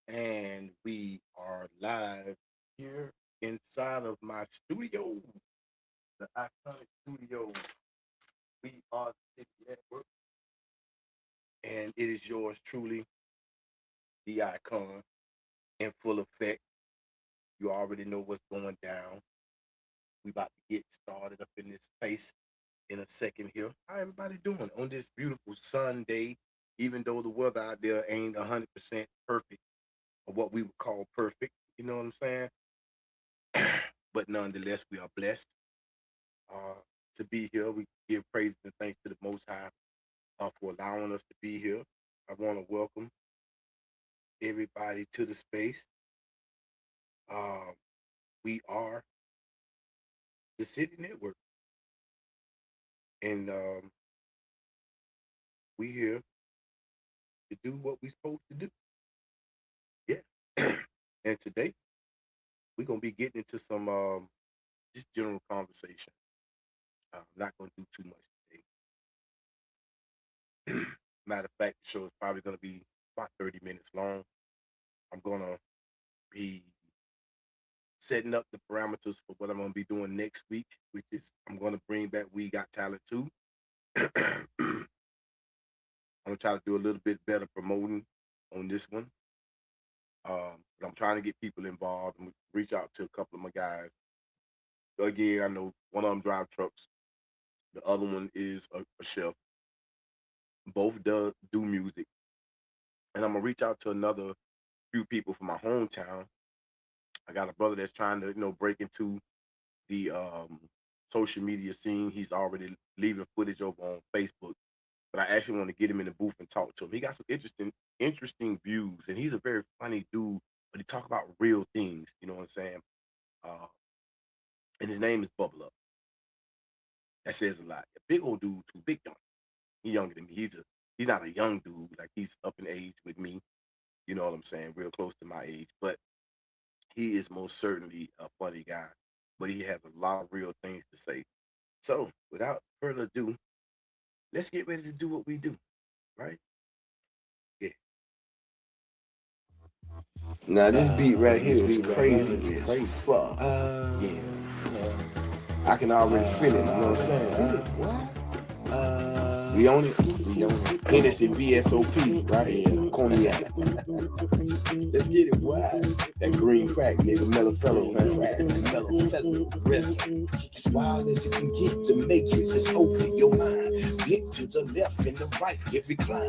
And we are live here inside of my studio, the Iconic Studio. We are the City Network, and it is yours truly, the Icon, in full effect. You already know what's going down. We about to get started up in this place in a second here. How everybody doing on this beautiful Sunday? Even though the weather out there ain't 100% perfect, or what we would call perfect, you know what I'm saying? But nonetheless, we are blessed uh, to be here. We give praise and thanks to the Most High for allowing us to be here. I want to welcome everybody to the space. Uh, we are the City Network, and we here to do what we supposed to do. Yeah. And today we're gonna be getting into some just general conversation. I'm not gonna do too much today. Matter of fact, the show is probably gonna be about 30 minutes long. I'm gonna be setting up the parameters for what I'm going to be doing next week, which is I'm going to bring back We Got Talent too. I'm going to try to do a little bit better promoting on this one. But I'm trying to get people involved and reach out to a couple of my guys. Again, I know one of them drive trucks. The other one is a chef. Both do music. And I'm going to reach out to another few people from my hometown. I got a brother that's trying to, break into the social media scene. He's already leaving footage over on Facebook, but I actually want to get him in the booth and talk to him. He got some interesting views, and he's a very funny dude. But he talk about real things. You know what I'm saying? Uh, and his name is Bubble Up. That says a lot. A big old dude, too big young. He younger than me. He's not a young dude. Like he's up in age with me. You know what I'm saying? Real close to my age, but he is most certainly a funny guy. But he has a lot of real things to say. So, without further ado, let's get ready to do what we do, right? Yeah. Now this beat right here is crazy as fuck. Yeah, I can already feel it. You know what I'm saying? We own it. We own it. Hennessy VSOP right here. Cognac. Let's get it, boy. That green crack, nigga. Mellow fellow, man. Mellow fellow. Rest. As wild as it can get. The matrix is open your mind. Get to the left and the right. Get recline.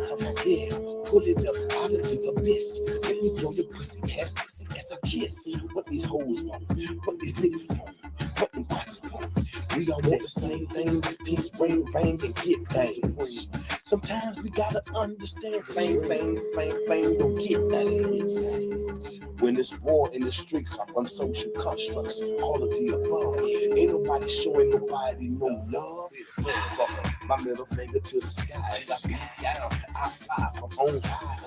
Yeah. Pull it up out into the abyss. Let me blow your pussy as a kiss. What these hoes want. What these niggas want. What them crackers want. We all want the same thing. This peace, bring, bang, and get things. Sometimes we gotta understand fame, don't get things. When it's war in the streets, I'm on social constructs, all of the above. Ain't nobody showing nobody no love. Fuck my middle finger to the sky. As I beat down, I fly from on high.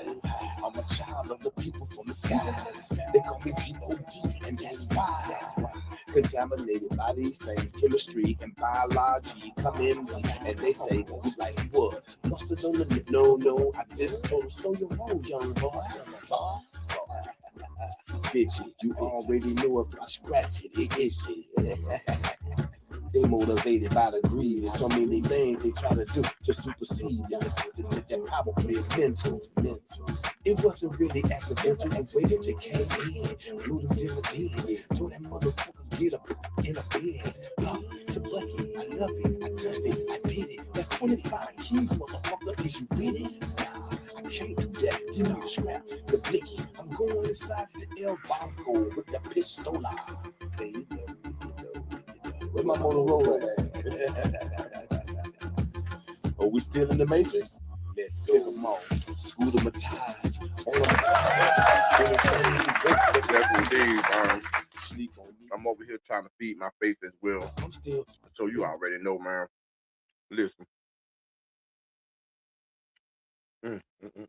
I'm a child of the people from the sky. They call me G.O.D. and that's why. Contaminated by these things, chemistry and biology come in me, and they say, like what? Must have known the no, I just told them, slow your roll, young boy. Fitchy, you already know if I scratch it, it is it. They motivated by the greed. There's so many things they try to do to supersede. That power play is mental. It wasn't really accidental. The way that they came in, blew them dividends. Told that motherfucker get up in a Benz. So lucky, I love it, I touched it, I did it. That's 25 keys, motherfucker. Is you with it? Nah, I can't do that. Give me the scrap, the blicky. I'm going inside the El Bongo with the pistola. There you go. Where my Motorola at? Are we still in the Matrix? Let's go. Pick them off. Scooter my ties. All of my ties. Sleep on me. I'm over here trying to feed my face as well. I'm still. So you already know, man. Listen. Mm, mm, mm.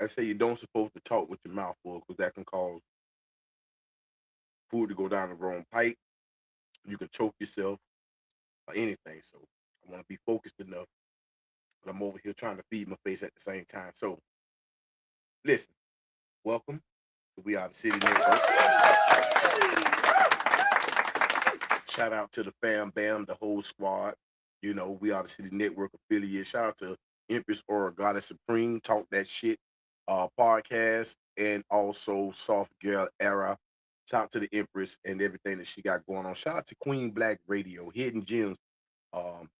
I say you don't supposed to talk with your mouth full because that can cause food to go down the wrong pipe. You can choke yourself or anything. So I want to be focused enough but I'm over here trying to feed my face at the same time. So listen, welcome to We Are the City Network. Shout out to the fam bam, the whole squad. You know, We Are the City Network affiliate. Shout out to Empress or Goddess Supreme, Talk That Shit podcast, and also Soft Girl Era. Shout out to the Empress and everything that she got going on. Shout out to Queen Black Radio, Hidden Gems,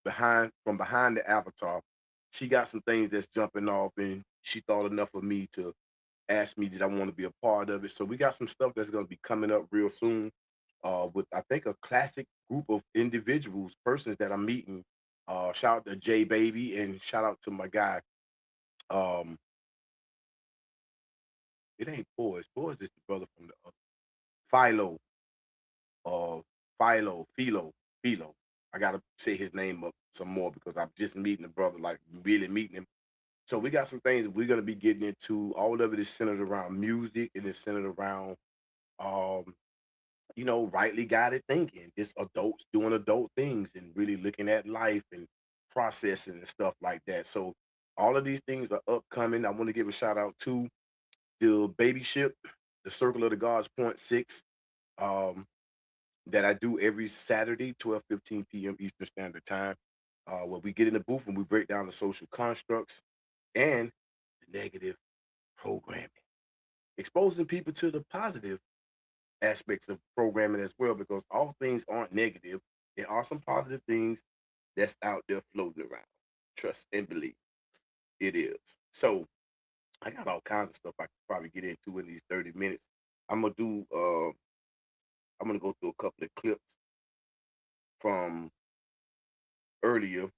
behind the avatar. She got some things that's jumping off, and she thought enough of me to ask me did I want to be a part of it. So we got some stuff that's going to be coming up real soon. With I think a classic group of individuals, persons that I'm meeting. Shout out to J Baby and shout out to my guy. Um, it ain't Boys. Boys is the brother from the other. Philo. Uh, Philo. I gotta say his name up some more because I'm just meeting the brother, like really meeting him. So we got some things that we're gonna be getting into. All of it is centered around music and it's centered around um rightly guided thinking. Just adults doing adult things and really looking at life and processing and stuff like that. So all of these things are upcoming. I want to give a shout out to the baby ship, the Circle of the Gods .6, um, that I do every Saturday, 12:15 p.m. Eastern Standard Time, where we get in the booth and we break down the social constructs and the negative programming, exposing people to the positive aspects of programming as well, because all things aren't negative. There are some positive things that's out there floating around. Trust and believe it is. So I got all kinds of stuff I could probably get into in these 30 minutes. I'm gonna do I'm gonna go through a couple of clips from earlier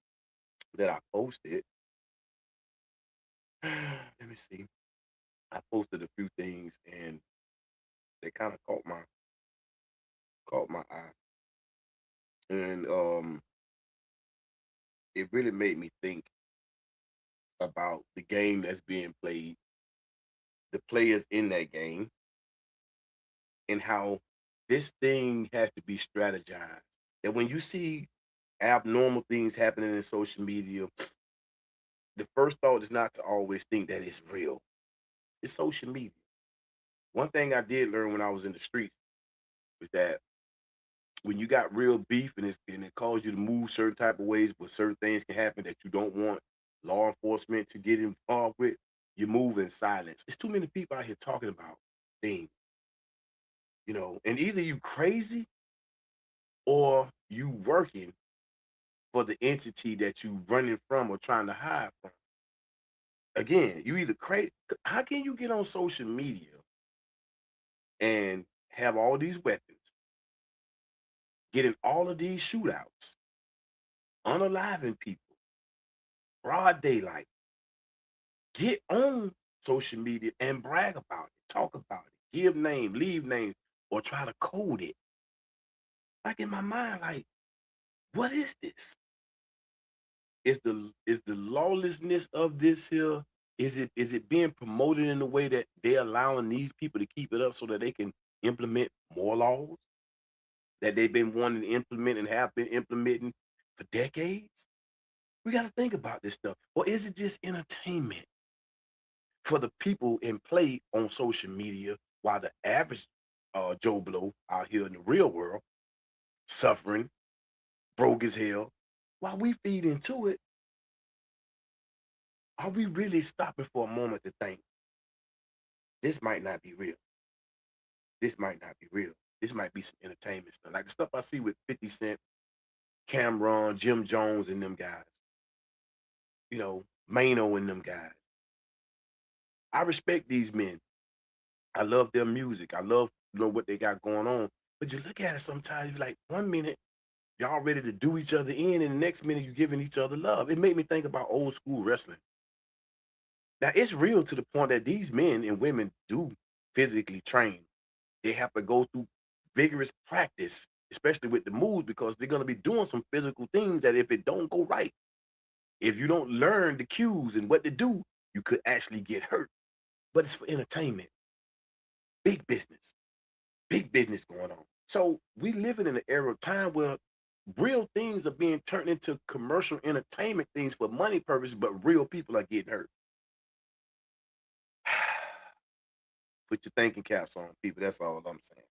that I posted. Let me see. I posted a few things and they kind of caught my eye. And it really made me think about the game that's being played, the players in that game, and how this thing has to be strategized. That when you see abnormal things happening in social media, the first thought is not to always think that it's real. It's social media. One thing I did learn when I was in the streets was that when you got real beef and it calls you to move certain type of ways, but certain things can happen that you don't want law enforcement to get involved with, you move in silence. It's too many people out here talking about things, and either you crazy or you working for the entity that you running from or trying to hide from. Again, you either crazy. How can you get on social media and have all these weapons, get in all of these shootouts, unaliving people, broad daylight, get on social media and brag about it, talk about it, give name, leave name, or try to code it? Like in my mind, like, what is this? Is the lawlessness of this here, is it being promoted in a way that they're allowing these people to keep it up so that they can implement more laws that they've been wanting to implement and have been implementing for decades? We got to think about this stuff. Or is it just entertainment for the people in play on social media, while the average Joe Blow out here in the real world suffering, broke as hell, while we feed into it? Are we really stopping for a moment to think this might not be real? This might not be real. This might be some entertainment stuff. Like the stuff I see with 50 Cent, Cameron, Jim Jones, and them guys. Mano and them guys. I respect these men. I love their music. I love what they got going on. But you look at it sometimes, you're like, 1 minute y'all ready to do each other in, and the next minute you're giving each other love. It made me think about old school wrestling. Now it's real to the point that these men and women do physically train. They have to go through vigorous practice, especially with the moves, because they're gonna be doing some physical things that if it don't go right, if you don't learn the cues and what to do, you could actually get hurt. But it's for entertainment. Big business. Big business going on. So we living in an era of time where real things are being turned into commercial entertainment things for money purposes, but real people are getting hurt. Put your thinking caps on, people. That's all I'm saying.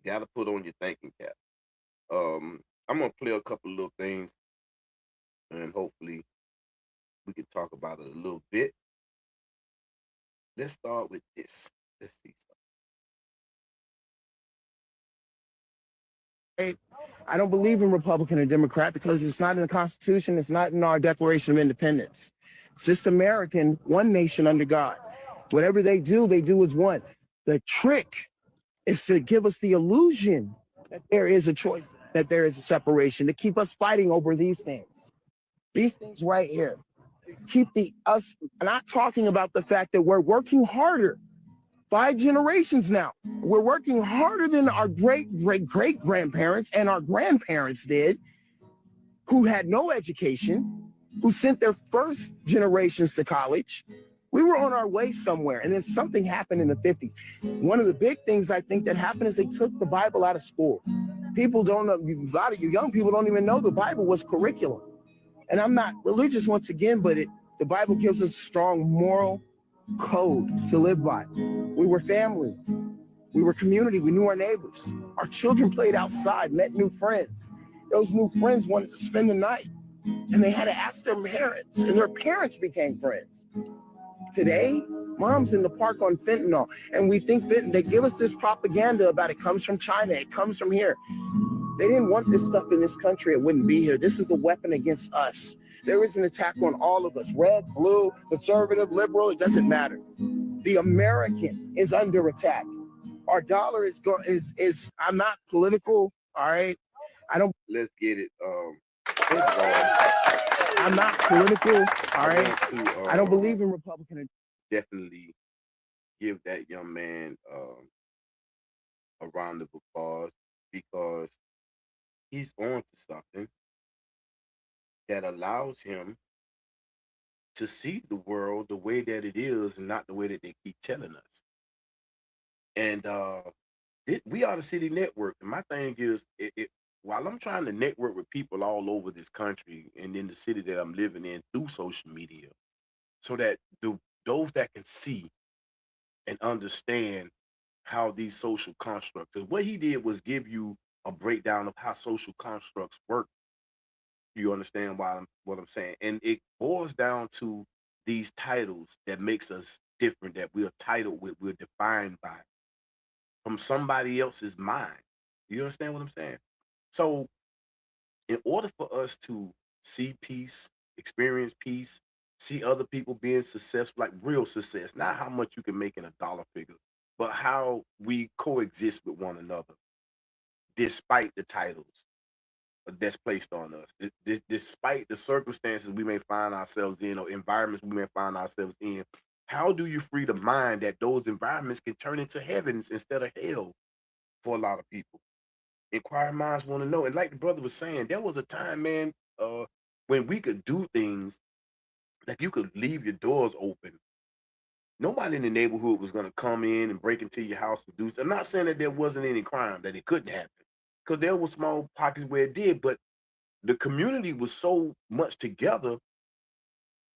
You gotta put on your thinking cap. I'm gonna play a couple of little things, and hopefully we can talk about it a little bit. Let's start with this. Let's see something. I don't believe in Republican or Democrat because it's not in the Constitution. It's not in our Declaration of Independence. It's just American, one nation under God. Whatever they do as one. The trick is to give us the illusion that there is a choice, that there is a separation, to keep us fighting over these things. These things right here. Keep us not talking about the fact that we're working harder. 5 generations now. We're working harder than our great grandparents and our grandparents did, who had no education, who sent their first generations to college. We were on our way somewhere, and then something happened in the 50s. One of the big things I think that happened is they took the Bible out of school. People don't know, a lot of you young people don't even know the Bible was curriculum. And I'm not religious once again, but the Bible gives us a strong moral code to live by. We were family. We were community. We knew our neighbors. Our children played outside, met new friends. Those new friends wanted to spend the night, and they had to ask their parents, and their parents became friends. Today, mom's in the park on fentanyl, and we think they give us this propaganda about it comes from China, it comes from here. They didn't want this stuff in this country, it wouldn't be here. This is a weapon against us. There is an attack on all of us, red, blue, conservative, liberal, it doesn't matter. The American is under attack. Our dollar is I'm not political, all right? I don't. let's get it. First of all, I'm not political, all right? I don't believe in Republican. Definitely give that young man a round of applause because he's on to something that allows him to see the world the way that it is and not the way that they keep telling us. And we are the city network. And my thing is, while I'm trying to network with people all over this country and in the city that I'm living in through social media, so that those that can see and understand how these social constructs, 'cause what he did was give you a breakdown of how social constructs work. You understand what I'm saying? And it boils down to these titles that makes us different, that we're titled with, we're defined by from somebody else's mind. You understand what I'm saying? So in order for us to see peace, experience peace, see other people being successful, like real success, not how much you can make in a dollar figure, but how we coexist with one another despite the titles that's placed on us, despite the circumstances we may find ourselves in or environments we may find ourselves in. How do you free the mind that those environments can turn into heavens instead of hell for a lot of people? Inquiring minds want to know. And like the brother was saying, there was a time, man, when we could do things like you could leave your doors open. Nobody in the neighborhood was going to come in and break into your house and do. I'm not saying that there wasn't any crime, that it couldn't happen, because there were small pockets where it did, but the community was so much together.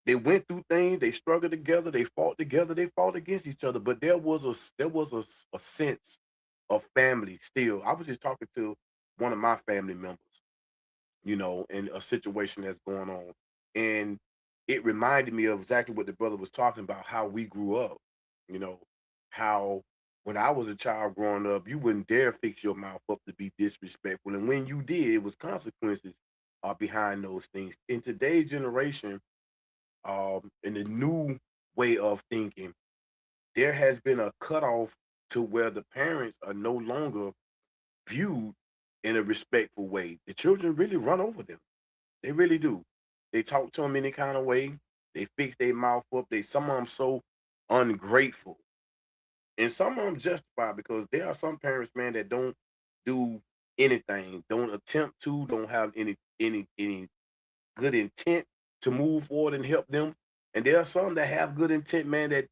They went through things, they struggled together, they fought against each other, but there was a sense of family still. I was just talking to one of my family members, in a situation that's going on. And it reminded me of exactly what the brother was talking about, how we grew up, you know, how when I was a child growing up, you wouldn't dare fix your mouth up to be disrespectful. And when you did, it was consequences behind those things. In today's generation, in the new way of thinking, there has been a cutoff to where the parents are no longer viewed in a respectful way. The children really run over them. They really do. They talk to them any kind of way. They fix their mouth up. Some of them so ungrateful, and some of them justified because there are some parents, man, that don't do anything, don't attempt to, don't have any good intent to move forward and help them. And there are some that have good intent, man, that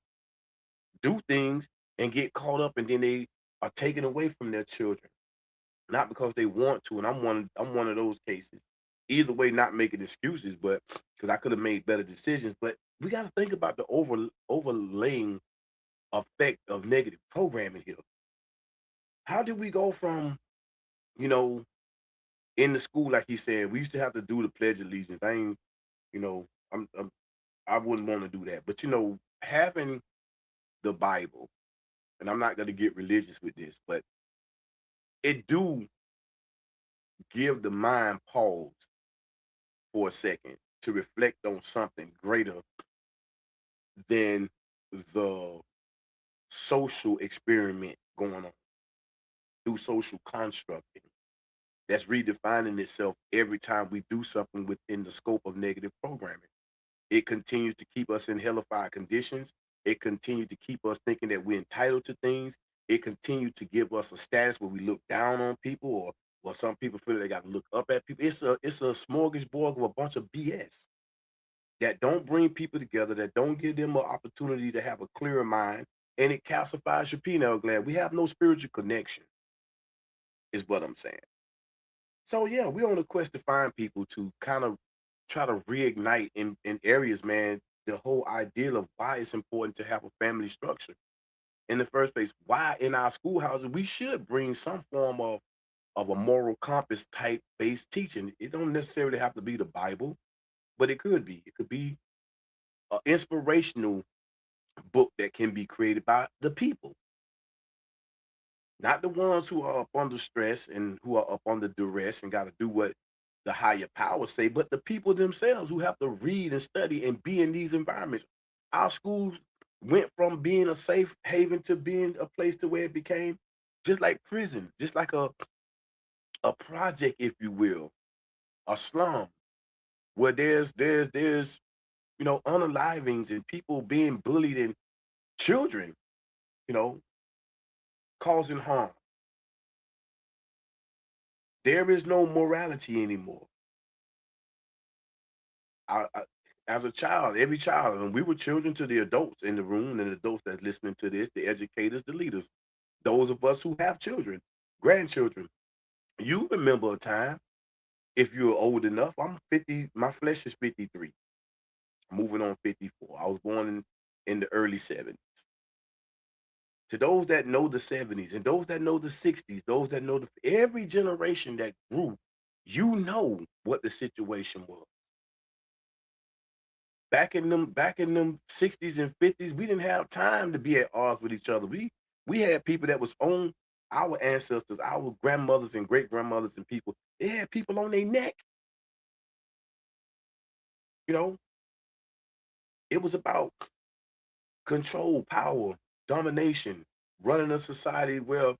do things and get caught up, and then they are taken away from their children. not because they want to. And I'm one of those cases. Either way, not making excuses, but because I could have made better decisions. But we got to think about the overlaying effect of negative programming here. How did we go from, you know, in the school, like he said, we used to have to do the Pledge of Allegiance. I ain't, you know, I wouldn't want to do that. But having the Bible, and I'm not going to get religious with this, but it do give the mind pause for a second to reflect on something greater than the social experiment going on through social constructing that's redefining itself every time we do something within the scope of negative programming. It continues to keep us in hellified conditions. It continues to keep us thinking that we're entitled to things. It continues to give us a status where we look down on people, or some people feel they got to look up at people. It's a smorgasbord of a bunch of BS that don't bring people together, that don't give them an opportunity to have a clearer mind, and it calcifies your pineal gland. We have no spiritual connection, is what I'm saying. So yeah, we're on a quest to find people to kind of try to reignite in areas, man, the whole ideal of why it's important to have a family structure in the first place. Why in our schoolhouses we should bring some form of a moral compass type based teaching. It don't necessarily have to be the Bible, but it could be. It could be an inspirational book that can be created by the people, not the ones who are up under stress and who are up under duress and got to do what the higher powers say, but the people themselves who have to read and study and be in these environments. Our schools went from being a safe haven to being a place to where it became just like prison, just like a project, if you will, a slum where there's unalivings and people being bullied and children, you know, causing harm. There is no morality anymore. I as a child, every child, and we were children to the adults in the room and the adults that's listening to this, the educators, the leaders, those of us who have children, grandchildren. You remember a time, if you're old enough, I'm 50, my flesh is 53, moving on 54. I was born in the early 70s. To those that know the 70s and those that know the 60s, those that know every generation that grew, you know what the situation was. Back in them 60s and 50s, we didn't have time to be at odds with each other. We had people that was on our ancestors, our grandmothers and great grandmothers and people. They had people on their neck. You know, it was about control, power, domination, running a society where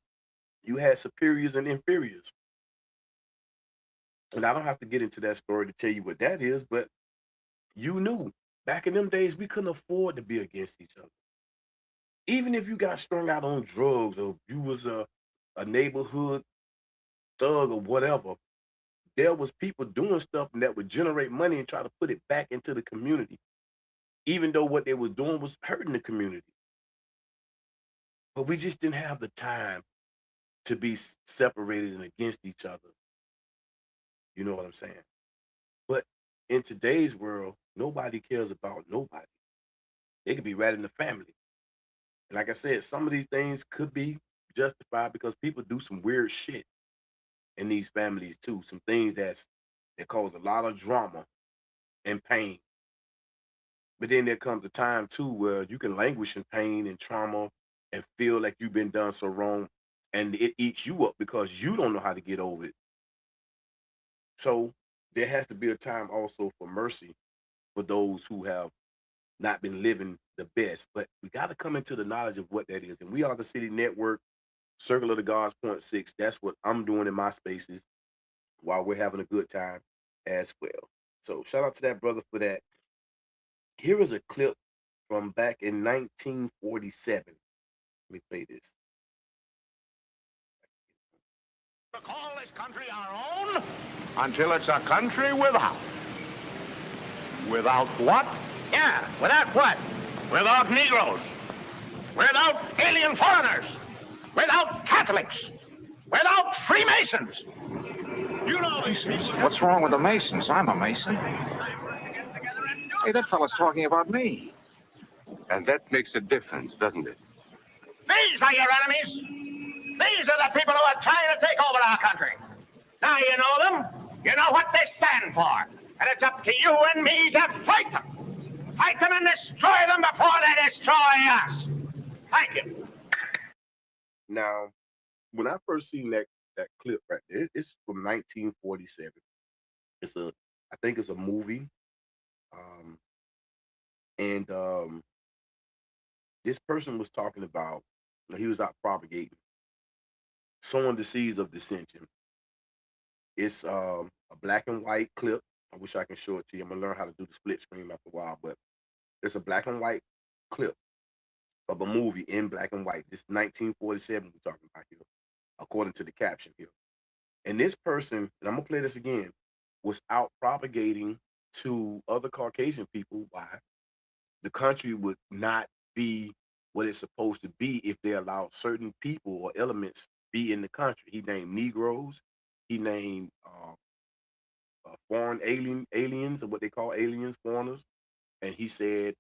you had superiors and inferiors. And I don't have to get into that story to tell you what that is, but you knew back in them days we couldn't afford to be against each other. Even if you got strung out on drugs or you was a neighborhood thug or whatever, there was people doing stuff that would generate money and try to put it back into the community, even though what they was doing was hurting the community. But we just didn't have the time to be separated and against each other. You know what I'm saying? But in today's world, nobody cares about nobody. They could be right in the family. And like I said, some of these things could be justified because people do some weird shit in these families too. Some things that cause a lot of drama and pain. But then there comes a time too where you can languish in pain and trauma and feel like you've been done so wrong, and it eats you up because you don't know how to get over it. So there has to be a time also for mercy for those who have not been living the best. But we got to come into the knowledge of what that is. And we are the City Network, Circle of the Gods, Point Six. That's what I'm doing in my spaces while we're having a good time as well. So shout out to that brother for that. Here is a clip from back in 1947. Let me play this. To call this country our own until it's a country without. Without what? Yeah, without what? Without Negroes. Without alien foreigners. Without Catholics. without Freemasons. You know these people. What's wrong with the Masons? I'm a Mason. Hey, that fellow's talking about me. And that makes a difference, doesn't it? These are your enemies. These are the people who are trying to take over our country. Now you know them. You know what they stand for. And it's up to you and me to fight them. Fight them and destroy them before they destroy us. Thank you. Now, when I first seen that clip right there, it's from 1947. I think it's a movie. And this person was talking about, he was out propagating, sowing the seeds of dissension. It's a black and white clip. I wish I can show it to you. I'm gonna learn how to do the split screen after a while, but it's a black and white clip of a movie in black and white. This is 1947 we're talking about here, according to the caption here. And this person, and I'm gonna play this again, was out propagating to other Caucasian people why the country would not be what it's supposed to be if they allowed certain people or elements be in the country. He named Negroes. He named foreign aliens, or what they call aliens, foreigners. And he said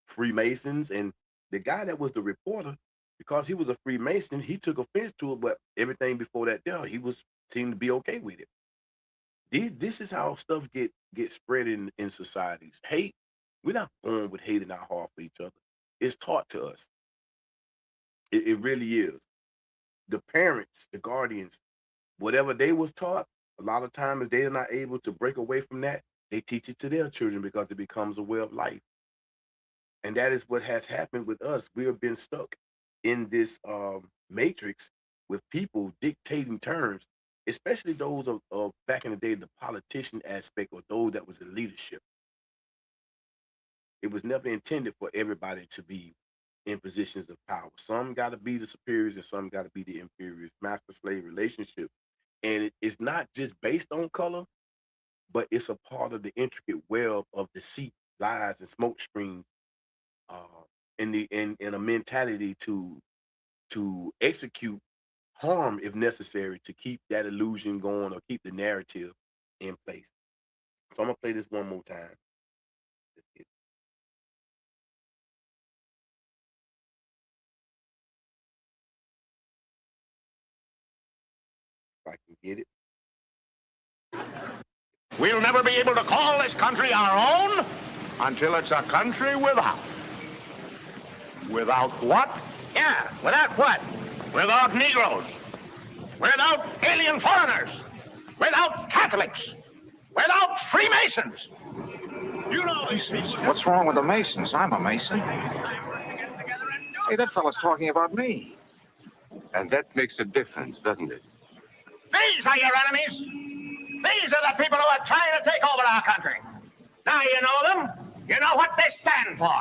Freemasons. And the guy that was the reporter, because he was a Freemason, he took offense to it. But everything before that, there, he seemed to be okay with it. This is how stuff get spread in societies. Hate. We're not born with hate in our heart for each other. It's taught to us. It really is. The parents, the guardians, whatever they was taught, a lot of times if they're not able to break away from that, they teach it to their children because it becomes a way of life. And that is what has happened with us. We have been stuck in this matrix with people dictating terms, especially those of back in the day, the politician aspect, or those that was in leadership. It was never intended for everybody to be in positions of power. Some got to be the superiors and some got to be the inferiors. Master-slave relationship. And it's not just based on color, but it's a part of the intricate web of deceit, lies, and smoke screens, in a mentality to execute harm if necessary to keep that illusion going or keep the narrative in place. So I'm gonna play this one more time. If I can get it. We'll never be able to call this country our own until it's a country without. Without what? Yeah, without what? Without Negroes. Without alien foreigners. Without Catholics. Without Freemasons. You know these people. What's wrong with the Masons? I'm a Mason. Hey, that fellow's talking about me. And that makes a difference, doesn't it? These are your enemies. These are the people who are trying to take over our country. Now you know them. You know what they stand for.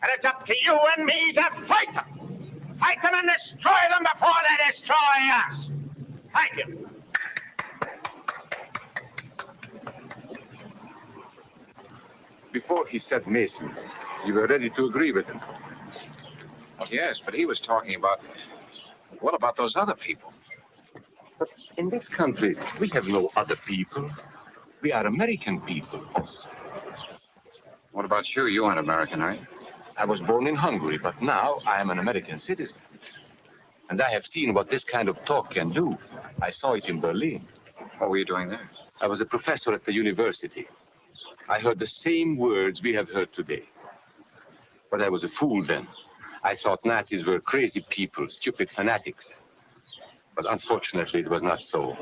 And it's up to you and me to fight them. Fight them and destroy them before they destroy us. Thank you. Before he said Masons, you were ready to agree with him. Yes, but he was talking about... What about those other people? But in this country, we have no other people. We are American people. What about you? You aren't American, are you? I was born in Hungary, but now I am an American citizen. And I have seen what this kind of talk can do. I saw it in Berlin. What were you doing there? I was a professor at the university. I heard the same words we have heard today. But I was a fool then. I thought Nazis were crazy people, stupid fanatics. But unfortunately, it was not so.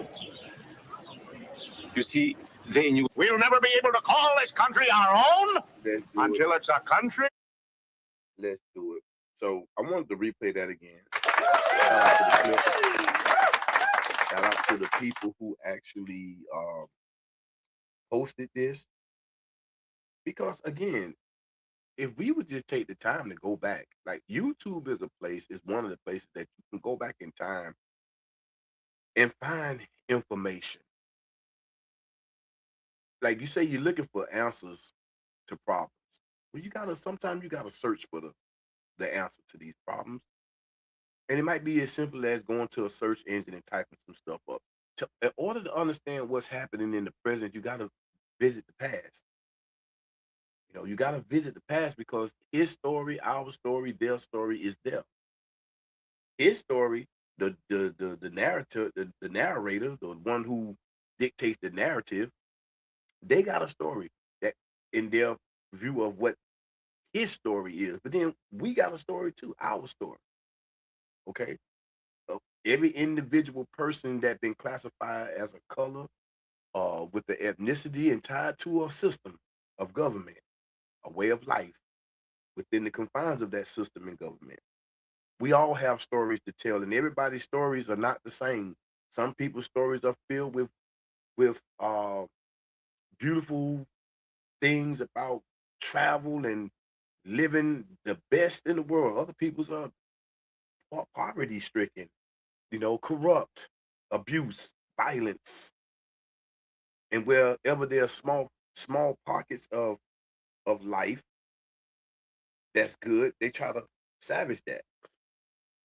You see, they knew... We'll never be able to call this country our own until it's a country. Let's do it. So I wanted to replay that again. Shout out to the clip. Shout out to the people who actually posted this. Because again, if we would just take the time to go back, like YouTube is one of the places that you can go back in time and find information. Like you say, you're looking for answers to problems. Well, sometimes you gotta search for the answer to these problems. And it might be as simple as going to a search engine and typing some stuff up. In order to understand what's happening in the present, you got to visit the past. You got to visit the past because his story, our story, their story is there. His story, the narrative, the narrator, the one who dictates the narrative, they got a story that in their view of what his story is. But then we got a story too, our story. Okay. So every individual person that been classified as a color, with the ethnicity and tied to a system of government, a way of life within the confines of that system and government. We all have stories to tell, and everybody's stories are not the same. Some people's stories are filled with beautiful things about travel and living the best in the world. Other people's are poverty stricken, corrupt, abuse, violence, and wherever there are small pockets of life that's good, they try to savage that,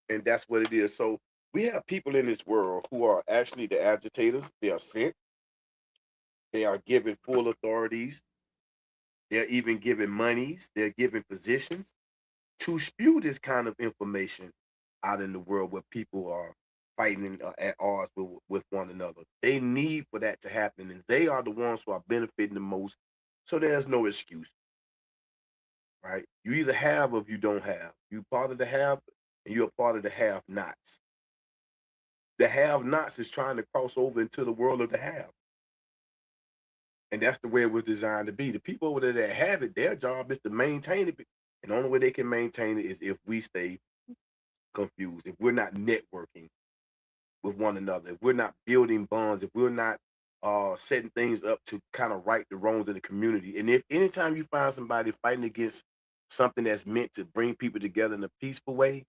and that's what it is. So we have people in this world who are actually the agitators. They are sent. They are given full authorities. They're even given monies. They're given positions to spew this kind of information out in the world where people are fighting at odds with one another. They need for that to happen, and they are the ones who are benefiting the most. So there's no excuse, right? You either have or you don't have. You part of the have, and you're a part of the have-nots. The have-nots is trying to cross over into the world of the have, and that's the way it was designed to be. The people over there that have it, their job is to maintain it, and the only way they can maintain it is if we stay confused, if we're not networking with one another, if we're not building bonds, if we're not setting things up to kind of right the wrongs in the community. And if anytime you find somebody fighting against something that's meant to bring people together in a peaceful way,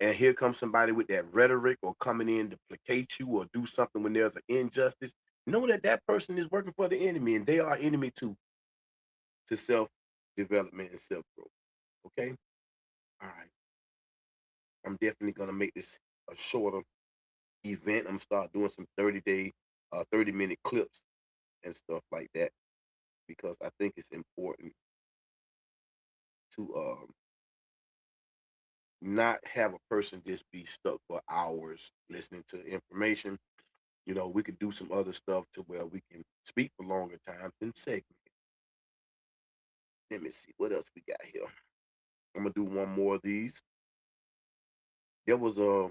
and here comes somebody with that rhetoric or coming in to placate you or do something when there's an injustice, know that that person is working for the enemy, and they are enemy too, to self development and self growth. Okay, all right. I'm definitely gonna make this a shorter event. I'm gonna start doing some 30-minute clips and stuff like that because I think it's important to not have a person just be stuck for hours listening to information. We could do some other stuff to where we can speak for longer times and segment. Let me see what else we got here. I'm gonna do one more of these. There was a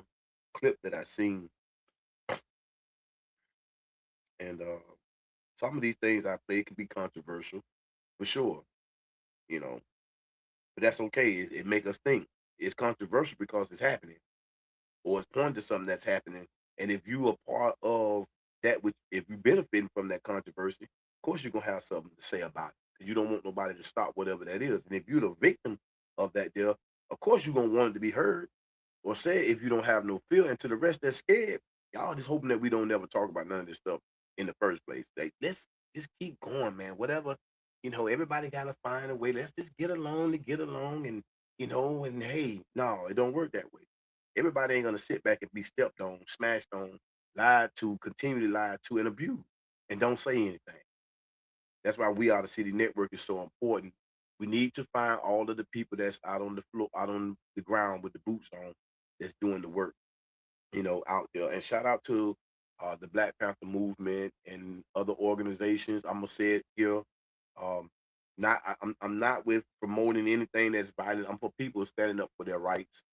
clip that I seen, and some of these things I play can be controversial for sure. You know, but that's okay. It make us think. It's controversial because it's happening, or it's pointing to something that's happening. And if you are part of that, which if you benefiting from that controversy, of course you're gonna have something to say about it. 'Cause you don't want nobody to stop whatever that is. And if you're the victim of that deal, of course you're gonna want it to be heard or said if you don't have no fear. And to the rest that's scared, y'all just hoping that we don't never talk about none of this stuff in the first place. Like, let's just keep going, man. Whatever, everybody gotta find a way. Let's just get along to get along, and hey, no, it don't work that way. Everybody ain't gonna sit back and be stepped on, smashed on, lied to, continually lied to, and abused, and don't say anything. That's why We Are the City Network is so important. We need to find all of the people that's out on the floor, out on the ground with the boots on, that's doing the work, out there. And shout out to the Black Panther movement and other organizations. I'm gonna say it here. Um, I'm not with promoting anything that's violent. I'm for people standing up for their rights.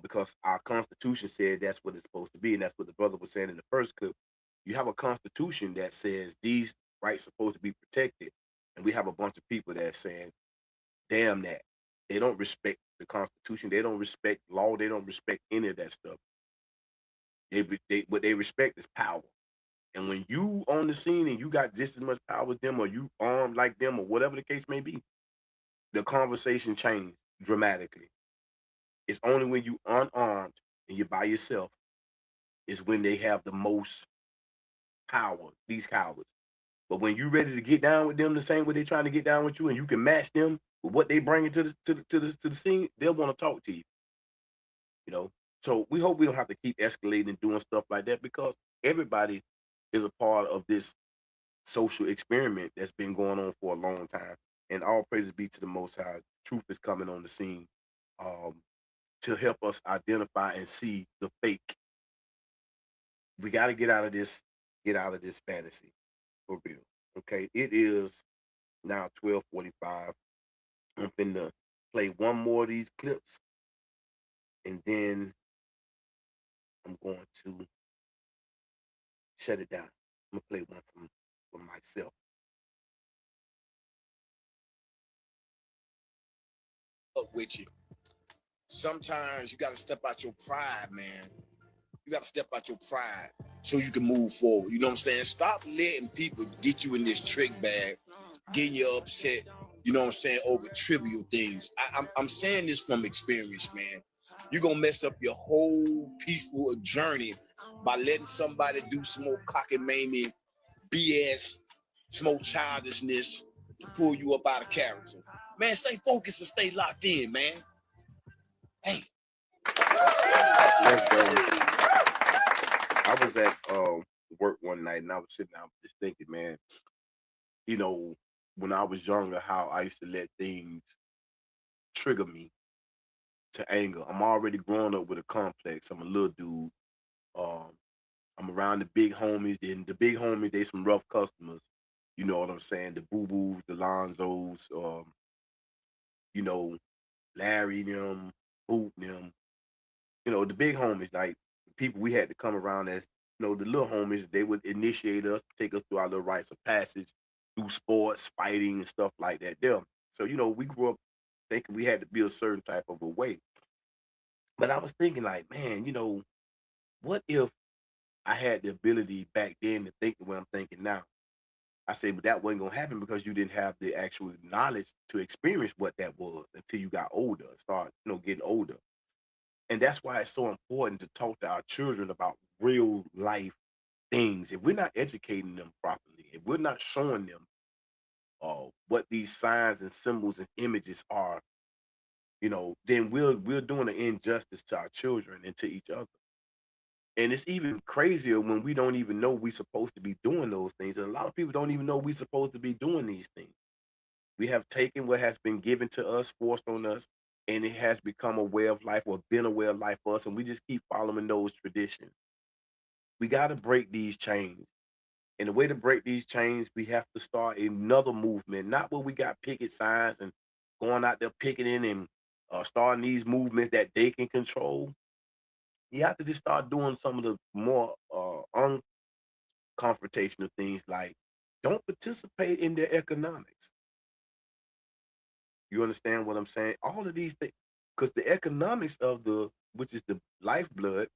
Because our Constitution said that's what it's supposed to be, and that's what the brother was saying in the first clip. You have a Constitution that says these rights supposed to be protected, and we have a bunch of people that's saying, "Damn that!" They don't respect the Constitution. They don't respect law. They don't respect any of that stuff. What they respect is power. And when you on the scene and you got just as much power as them, or you armed like them, or whatever the case may be, the conversation changed dramatically. It's only when you unarmed and you're by yourself is when they have the most power, these cowards. But when you're ready to get down with them the same way they're trying to get down with you, and you can match them with what they bring into the scene, they'll want to talk to you. You know, So we hope we don't have to keep escalating and doing stuff like that because everybody is a part of this social experiment that's been going on for a long time. And all praises be to the Most High. Truth is coming on the scene um, to help us identify and see the fake. We got to get out of this fantasy for real. Okay, it is now 12:45. I'm finna play one more of these clips, and then I'm going to shut it down. I'm gonna play one from myself. Up with you. Sometimes you got to step out your pride, man. You got to step out your pride so you can move forward. You know what I'm saying? Stop letting people get you in this trick bag, getting you upset, you know what I'm saying, over trivial things. I'm saying this from experience, man. You're going to mess up your whole peaceful journey by letting somebody do some more cockamamie, BS, some more childishness to pull you up out of character. Man, stay focused and stay locked in, man. Hey. Let's go. I was at work one night and I was sitting out just thinking, man, you know, when I was younger, how I used to let things trigger me to anger. I'm already growing up with a complex. I'm a little dude. Um, I'm around the big homies, and the big homies, they some rough customers. You know what I'm saying? The Boo Boos, the Lonzos, you know, Larry, them, Boot, them. You know, the big homies, like people we had to come around as, you know, the little homies, they would initiate us, take us through our little rites of passage, through sports, fighting, and stuff like that. Them. So, you know, we grew up thinking we had to be a certain type of a way. But I was thinking, like, man, you know, what if I had the ability back then to think the way I'm thinking now? I said, but that wasn't gonna happen because you didn't have the actual knowledge to experience what that was until you got older, start, you know, getting older. And that's why it's so important to talk to our children about real life things. If we're not educating them properly, if we're not showing them what these signs and symbols and images are, you know, then we're doing an injustice to our children and to each other. And it's even crazier when we don't even know we're supposed to be doing those things. And a lot of people don't even know we're supposed to be doing these things. We have taken what has been given to us, forced on us, and it has become a way of life or been a way of life for us. And we just keep following those traditions. We got to break these chains. And the way to break these chains, we have to start another movement, not where we got picket signs and going out there picketing and starting these movements that they can control. You have to just start doing some of the more unconfrontational things like don't participate in their economics. You understand what I'm saying? All of these things, because the economics of which is the lifeblood,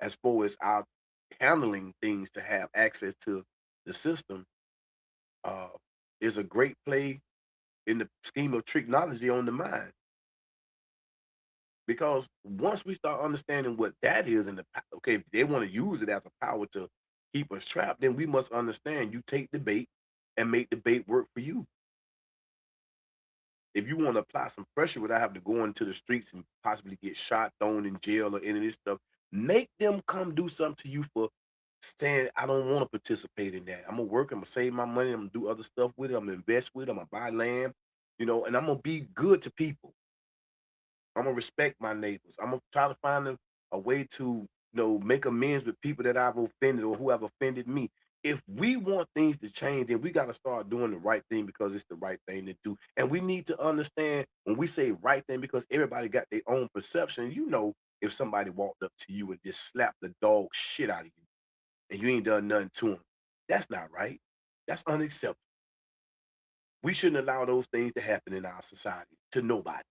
as far as our handling things to have access to the system, uh, is a great play in the scheme of technology on the mind. Because once we start understanding what that is, and okay, if they want to use it as a power to keep us trapped, then we must understand you take the bait and make the bait work for you. If you want to apply some pressure without having to go into the streets and possibly get shot, thrown in jail, or any of this stuff, make them come do something to you for saying, I don't want to participate in that. I'm gonna work, I'm gonna save my money, I'm gonna do other stuff with it, I'm gonna invest with it, I'm gonna buy land, you know, and I'm gonna be good to people. I'm gonna respect my neighbors. I'm gonna try to find a way to, make amends with people that I've offended or who have offended me. If we want things to change, then we got to start doing the right thing because it's the right thing to do. And we need to understand when we say right thing because everybody got their own perception. You know, if somebody walked up to you and just slapped the dog shit out of you and you ain't done nothing to him, that's not right. That's unacceptable. We shouldn't allow those things to happen in our society to nobody,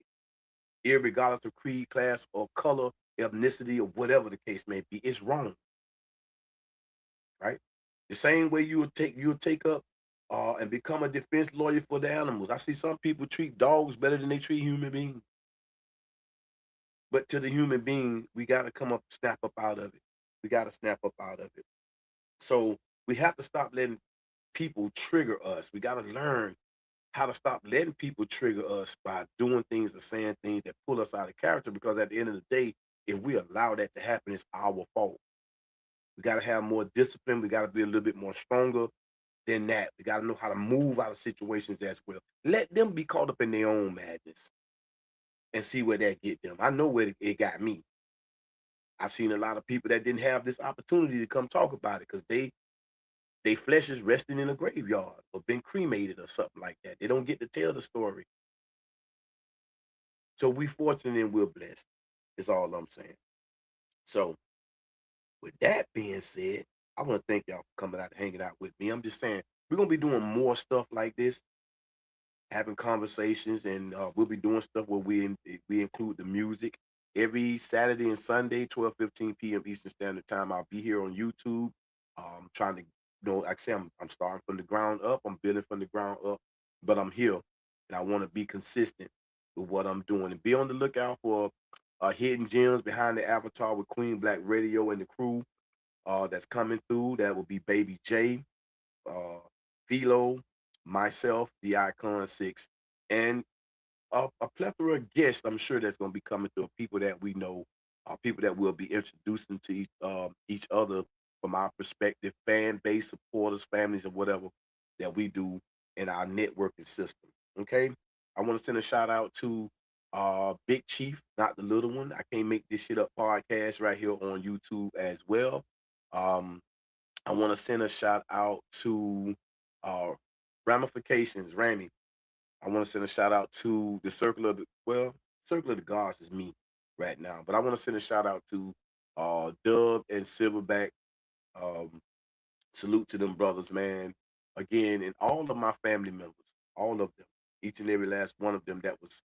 irregardless of creed, class, or color, ethnicity, or whatever the case may be. It's wrong, right? The same way you would take up and become a defense lawyer for the animals. I see some people treat dogs better than they treat human beings. But to the human being, we got to snap up out of it. We got to snap up out of it. So we have to stop letting people trigger us. We got to learn how to stop letting people trigger us by doing things or saying things that pull us out of character. Because at the end of the day, if we allow that to happen, it's our fault. We got to have more discipline. We got to be a little bit more stronger than that. We got to know how to move out of situations as well. Let them be caught up in their own madness and see where that get them. I know where it got me. I've seen a lot of people that didn't have this opportunity to come talk about it because they flesh is resting in a graveyard or been cremated or something like that. They don't get to tell the story. So we fortunate and we're blessed, is all I'm saying. So with that being said, I want to thank y'all for coming out and hanging out with me. I'm just saying, we're going to be doing more stuff like this, having conversations, and we'll be doing stuff where we include the music. Every Saturday and Sunday, 12:15 p.m. Eastern Standard Time, I'll be here on YouTube. Trying to, like I say, I'm starting from the ground up. I'm building from the ground up, but I'm here, and I want to be consistent with what I'm doing. And be on the lookout for hidden gems behind the avatar with Queen Black Radio and the crew that's coming through. That will be Baby J, Philo, myself, the Icon6, and a plethora of guests. I'm sure that's going to be coming through. People that we know, people that will be introducing to each other from our perspective, fan base, supporters, families, or whatever that we do in our networking system. Okay, I want to send a shout out to Big Chief, not the little one. I can't make this shit up podcast right here on YouTube as well. I want to send a shout out to Ramifications, Rami. I want to send a shout out to the Circle of the Gods is me right now, but I want to send a shout out to Dub and Silverback. Um, Salute to them brothers, man. Again, and all of my family members, all of them, each and every last one of them that was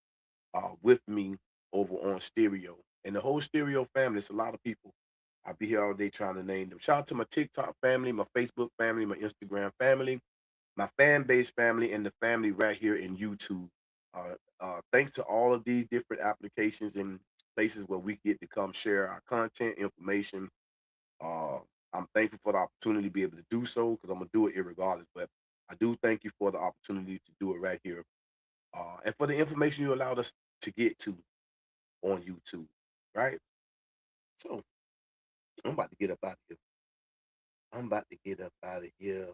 with me over on Stereo. And the whole Stereo family, it's a lot of people. I'll be here all day trying to name them. Shout out to my TikTok family, my Facebook family, my Instagram family, my fan base family, and the family right here in YouTube. Thanks to all of these different applications and places where we get to come share our content, information. Uh, I'm thankful for the opportunity to be able to do so because I'm gonna do it irregardless. But I do thank you for the opportunity to do it right here, and for the information you allowed us to get to on YouTube. Right. So I'm about to get up out of here. I'm about to get up out of here.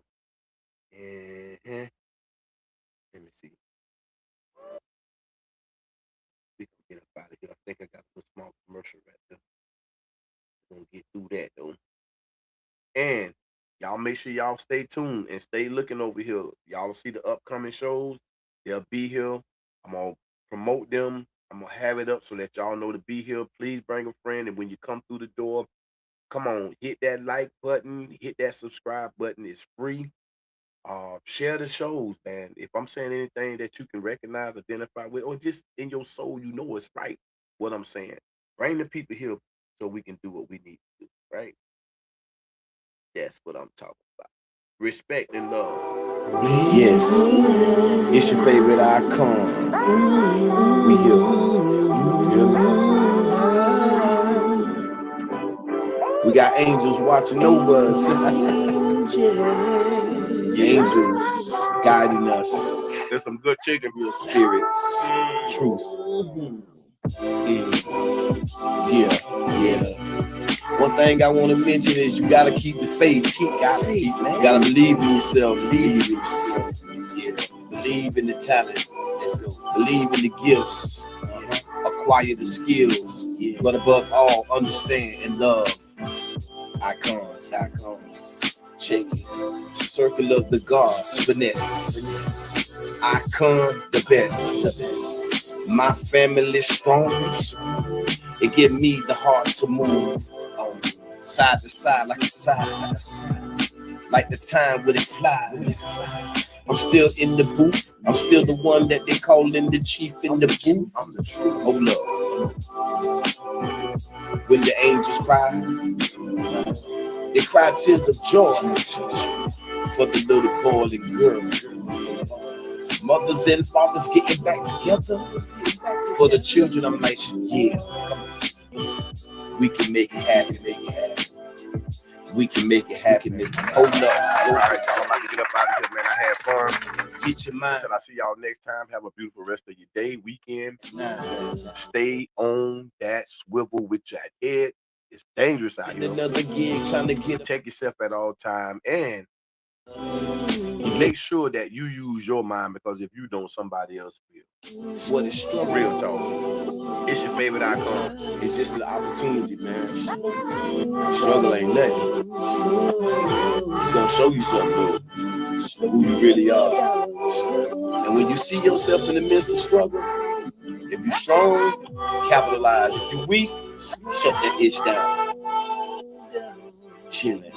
And let me see. We can get up out of here. I think I got a small commercial right there. We're gonna get through that though. And y'all make sure y'all stay tuned and stay looking over here. Y'all will see the upcoming shows. They'll be here. I'm gonna promote them. I'm gonna have it up so that y'all know to be here. Please bring a friend. And when you come through the door, come on, hit that like button, hit that subscribe button. It's free. Share the shows, man. If I'm saying anything that you can recognize, identify with, or just in your soul, you know it's right. What I'm saying. Bring the people here so we can do what we need to do, right? That's what I'm talking about. Respect and love. Yes, it's your favorite icon. We here. Feel me? We got angels watching over us. Angels guiding us. There's some good chicken. Real spirits. Truth. Yeah. One thing I want to mention is you gotta keep the faith. You gotta believe in yourself. Yeah. Believe in the talent. Let's go. Believe in the gifts. Acquire the skills. Yeah. But above all, understand and love. Icons. Check it. Circle of the gods. Finesse. Icon, the best. My family strong. It give me the heart to move side to side like a side, like the time when it flies. I'm still in the booth. I'm still the one that they calling the chief in the booth. I'm the truth. Hold up. When the angels cry, they cry tears of joy for the little boy and girl. Mothers and fathers getting back together for the children. I'm like, yeah, we can make it happen. We can make it happen. Hold up. All right, y'all. I'm about to get up out of here, man. I had fun. Get your mind. Until I see y'all next time, have a beautiful rest of your day, weekend. Nah. Stay on that swivel with your head. It's dangerous out here. Another gig trying to get. Protect yourself at all time, and make sure that you use your mind, because if you don't, somebody else will. What is struggle? Real talk. It's your favorite icon. It's just an opportunity, man. Struggle ain't nothing. It's gonna show you something, dude. Who you really are. And when you see yourself in the midst of struggle, if you're strong, capitalize. If you're weak, shut that itch down. Chilling.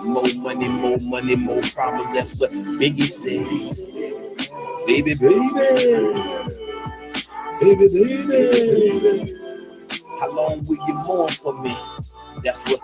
More money, more problems. That's what Biggie says. Baby. How long will you mourn for me? That's what